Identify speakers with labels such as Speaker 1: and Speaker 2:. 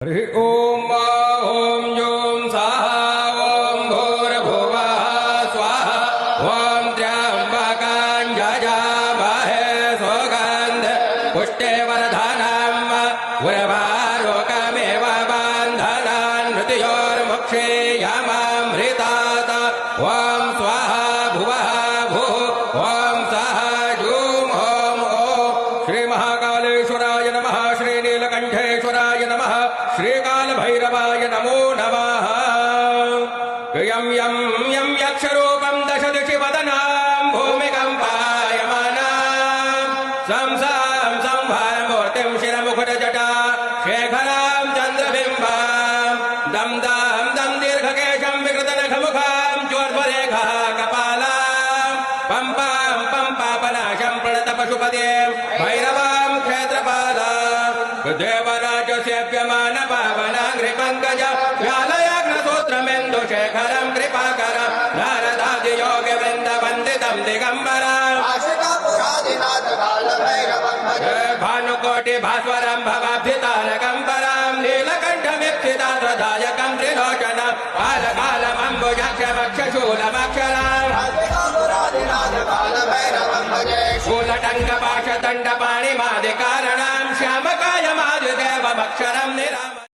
Speaker 1: हरि ओम ओम जों स्वाहा ओम भूर्भुवः स्वाहा ओम त्र्यंबकं यजामहे सुगन्धिं पुष्टिवर्धनम् उर्वारुकमिव बन्धनान् मृत्योर्मुक्षीयमामृतात् ओम स्वाहा भुवः भुः ओम स्वाहा जूं ओम ओम श्री महाकालेश्वराय नमः श्री नीलकंठेश्वराय नमः श्रीकालभैरवाय नमो नमः। यं यं यं यक्षरूपं दशदिशि वदनां भूमिकम्पायमानां सं सं संहारमूर्तिं शिरमुकुटजटा शेखरां चन्द्रबिम्बां दं दं दं दीर्घकेशं विकृतनखमुखां चोर्ध्वरेखा कपालां पं पां पं पापनाशं प्रणतपशुपतिं भैरवां क्षेत्रपालां देवराजसेव्यमान पावनाङ्घ्रिपङ्कज व्यालयाग्नसूत्रमेन्दुशेखरं कृपाकरं नारदादियोगवृन्दवन्दितं दिगम्बरम् भानुकोटिभास्वरं भवाभ्युतारकं परं नीलकण्ठमीप्सिताध्वजायकं त्रिलोचनं कालकालमम्बुजाक्षमक्षशूलमक्षरम् शूलटङ्गपाशदण्डपाणिमादिकारणं श्यामकायमादिदेवमक्षरं निराम